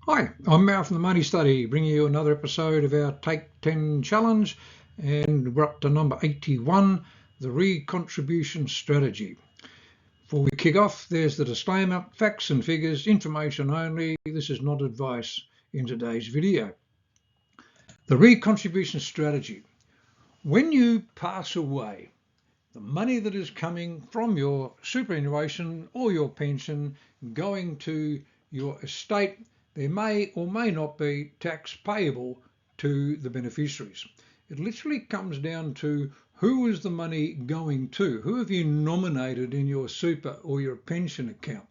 Hi, I'm Mal from the Money Study, bringing you another episode of our Take 10 Challenge, and we're up to number 81, the Recontribution Strategy. Before we kick off, there's the disclaimer: facts and figures, information only. This is not advice in today's video. The Recontribution Strategy. When you pass away, the money that is coming from your superannuation or your pension going to your estate, there may or may not be tax payable to the beneficiaries. It literally comes down to who is the money going to? Who have you nominated in your super or your pension account?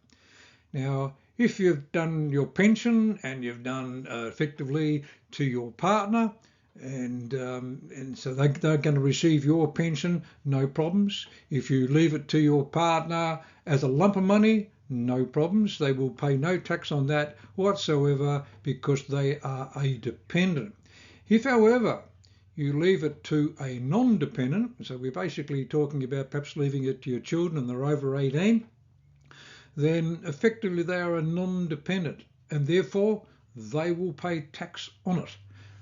Now, if you've done your pension and you've done effectively to your partner, and so they're going to receive your pension, no problems. If you leave it to your partner as a lump of money, no problems. They will pay no tax on that whatsoever because they are a dependent. If, however, you leave it to a non-dependent, so we're basically talking about perhaps leaving it to your children and they're over 18, then effectively they are a non-dependent and therefore they will pay tax on it.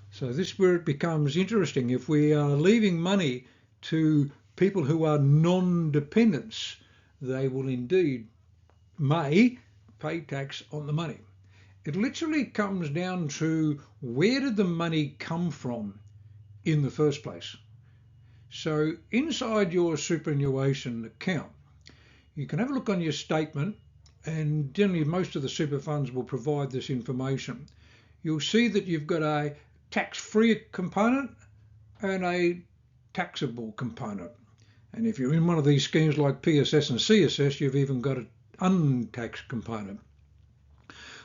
So this is where it becomes interesting. If we are leaving money to people who are non-dependents, they will indeed may pay tax on the money. It literally comes down to where did the money come from in the first place. So inside your superannuation account, you can have a look on your statement, and generally most of the super funds will provide this information. You'll see that you've got a tax-free component and a taxable component. And if you're in one of these schemes like PSS and CSS, you've even got an untaxed component.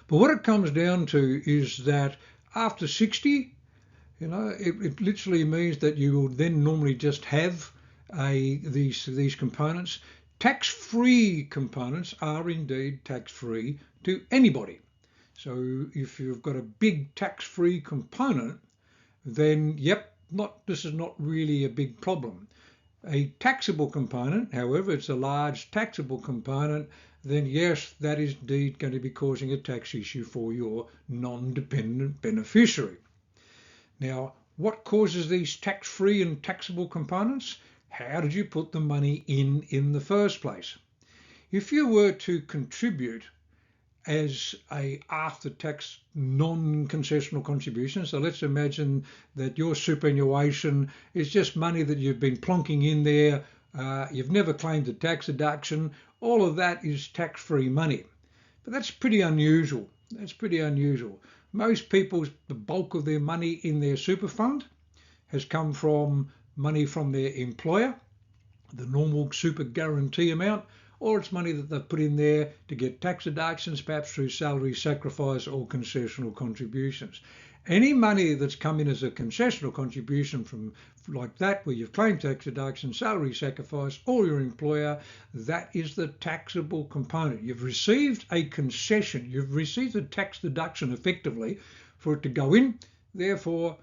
But what it comes down to is that after 60, it literally means that you will then normally just have these components. Tax-free components are indeed tax-free to anybody. So if you've got a big tax-free component, then this is not really a big problem. A taxable component, however, it's a large taxable component, then yes, that is indeed going to be causing a tax issue for your non-dependent beneficiary. Now, what causes these tax-free and taxable components? How did you put the money in the first place? If you were to contribute as a after-tax non-concessional contribution, so let's imagine that your superannuation is just money that you've been plonking in there, you've never claimed a tax deduction, all of that is tax-free money. But that's pretty unusual. Most people's, the bulk of their money in their super fund has come from money from their employer, the normal super guarantee amount, or it's money that they've put in there to get tax deductions, perhaps through salary sacrifice or concessional contributions. Any money that's come in as a concessional contribution from like that, where you've claimed tax deduction, salary sacrifice, or your employer, that is the taxable component. You've received a concession, you've received a tax deduction effectively for it to go in. Therefore,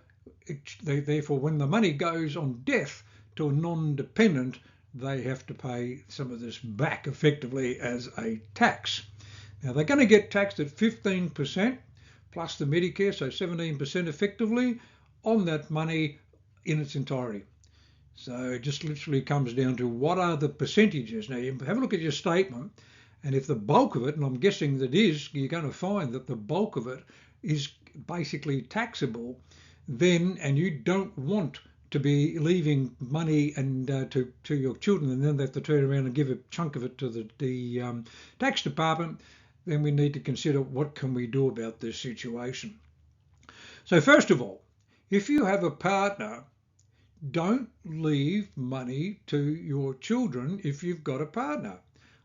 when the money goes on death to a non-dependent, they have to pay some of this back effectively as a tax. Now they're going to get taxed at 15% plus the Medicare, so 17% effectively on that money in its entirety. So it just literally comes down to what are the percentages. Now you have a look at your statement, and if the bulk of it, and I'm guessing that is, you're going to find that the bulk of it is basically taxable, then, and you don't want to be leaving money and to your children, and then they have to turn around and give a chunk of it to the tax department, then we need to consider what can we do about this situation. So first of all, if you have a partner, don't leave money to your children if you've got a partner.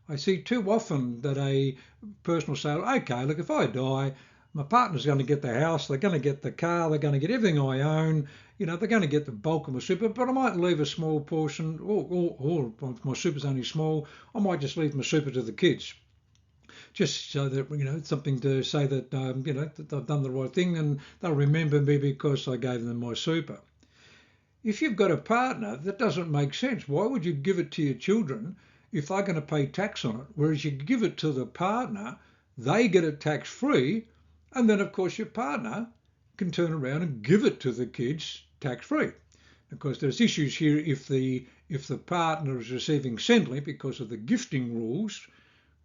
I see too often that a person will say, okay, look, if I die, my partner's going to get the house, they're going to get the car, they're going to get everything I own, they're going to get the bulk of my super, but I might leave a small portion, or if my super's only small, I might just leave my super to the kids. Just so that, it's something to say that, that I've done the right thing and they'll remember me because I gave them my super. If you've got a partner, that doesn't make sense. Why would you give it to your children if they're going to pay tax on it? Whereas you give it to the partner, they get it tax-free, And then, of course, your partner can turn around and give it to the kids tax-free. Of course, there's issues here if the partner is receiving centrally because of the gifting rules.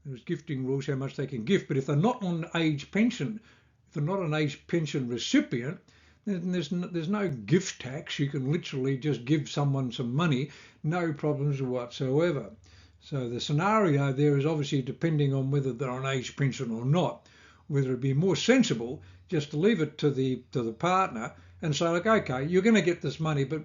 There's gifting rules how much they can gift, but if they're not on age pension, if they're not an age pension recipient, then there's no gift tax. You can literally just give someone some money, no problems whatsoever. So the scenario there is obviously depending on whether they're on age pension or not, whether it'd be more sensible just to leave it to the partner and say, like, okay, you're going to get this money, but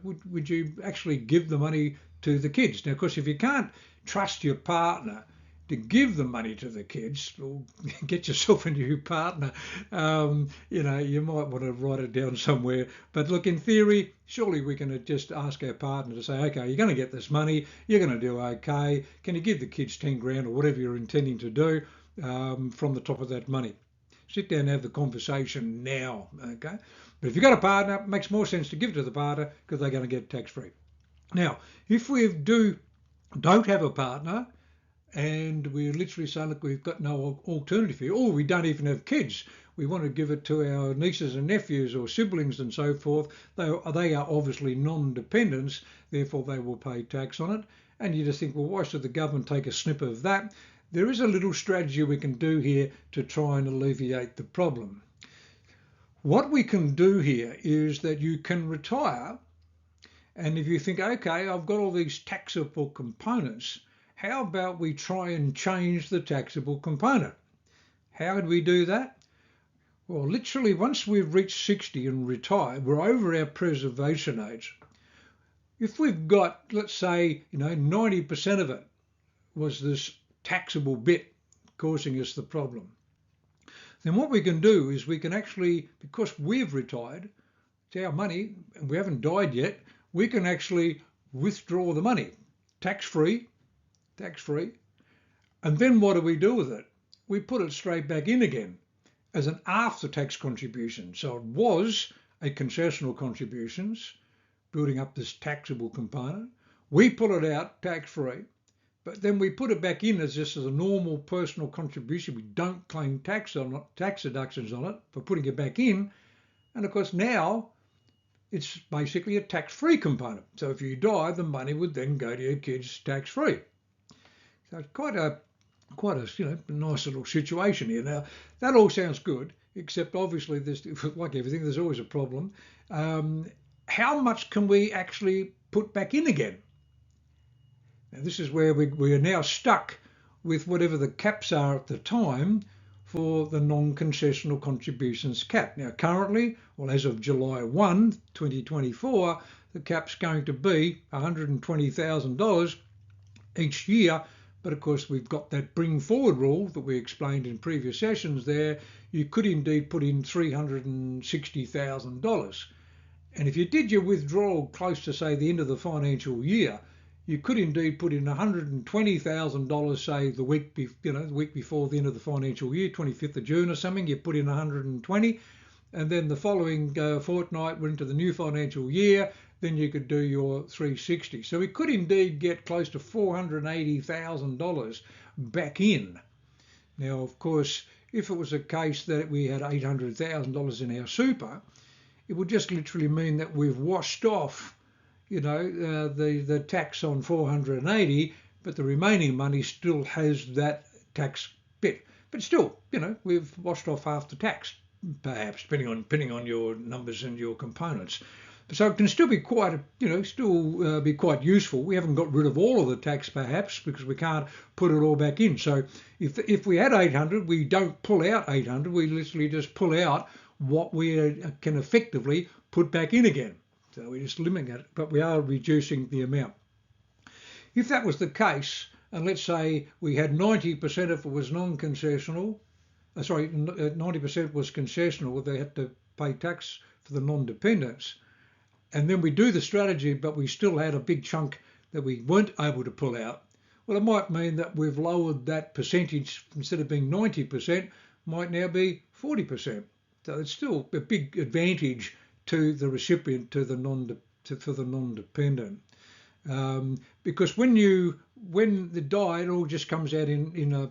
would you actually give the money to the kids? Now, of course, if you can't trust your partner to give the money to the kids, or get yourself a new partner, you might want to write it down somewhere. But look, in theory, surely we can just ask our partner to say, okay, you're going to get this money, you're going to do okay. Can you give the kids 10 grand or whatever you're intending to do from the top of that money? Sit down and have the conversation now, okay? But if you've got a partner, it makes more sense to give it to the partner because they're going to get tax-free. Now, if we don't have a partner, and we literally say, look, we've got no alternative here, or we don't even have kids, we want to give it to our nieces and nephews or siblings and so forth, they are obviously non-dependents, therefore they will pay tax on it. And you just think, well, why should the government take a snip of that? There is a little strategy we can do here to try and alleviate the problem. What we can do here is that you can retire, and if you think, okay, I've got all these taxable components, how about we try and change the taxable component? How would we do that? Well, literally, once we've reached 60 and retired, we're over our preservation age. If we've got, let's say, 90% of it was this taxable bit causing us the problem, then what we can do is we can actually, because we've retired, it's our money and we haven't died yet, we can actually withdraw the money tax-free. And then what do we do with it? We put it straight back in again as an after-tax contribution. So it was a concessional contributions, building up this taxable component. We pull it out tax-free, but then we put it back in as just as a normal personal contribution. We don't claim tax deductions on it for putting it back in. And of course now it's basically a tax-free component. So if you die, the money would then go to your kids tax-free. So it's quite a nice little situation here. Now that all sounds good, except obviously there's, like everything, there's always a problem. How much can we actually put back in again? Now this is where we are now stuck with whatever the caps are at the time for the non-concessional contributions cap. Now currently, well, as of July 1, 2024, the cap's going to be $120,000 each year. But of course, we've got that bring forward rule that we explained in previous sessions there. You could indeed put in $360,000. And if you did your withdrawal close to, say, the end of the financial year, you could indeed put in $120,000, say, the week before the end of the financial year, 25th of June or something, you put in 120. And then the following fortnight, we're into the new financial year, then you could do your 360. So we could indeed get close to $480,000 back in. Now, of course, if it was a case that we had $800,000 in our super, it would just literally mean that we've washed off, the tax on 480, but the remaining money still has that tax bit. But still, we've washed off half the tax, perhaps, depending on your numbers and your components. So it can still be quite, be quite useful. We haven't got rid of all of the tax, perhaps, because we can't put it all back in. So if we had 800, we don't pull out 800. We literally just pull out what we can effectively put back in again. So we're just limiting it, but we are reducing the amount. If that was the case, and let's say we had 90% if it was non-concessional, 90% was concessional, they had to pay tax for the non-dependents. And then we do the strategy, but we still had a big chunk that we weren't able to pull out. Well, it might mean that we've lowered that percentage, instead of being 90%, might now be 40%. So it's still a big advantage to the recipient, for the non-dependent. Because when they die, it all just comes out in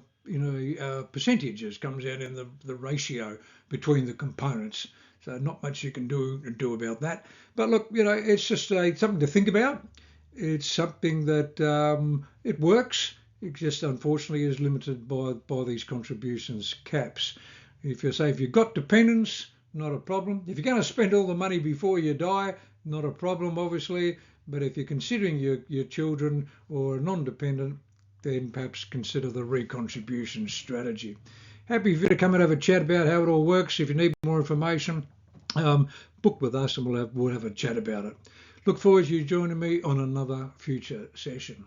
percentages, comes out in the ratio between the components. So not much you can do about that. But look, it's just something to think about. It's something that it works. It just unfortunately is limited by these contributions caps. If you've got dependents, not a problem. If you're going to spend all the money before you die, not a problem, obviously. But if you're considering your children or a non-dependent, then perhaps consider the recontribution strategy. Happy for you to come and have a chat about how it all works. If you need more information, book with us and we'll have a chat about it. Look forward to you joining me on another future session.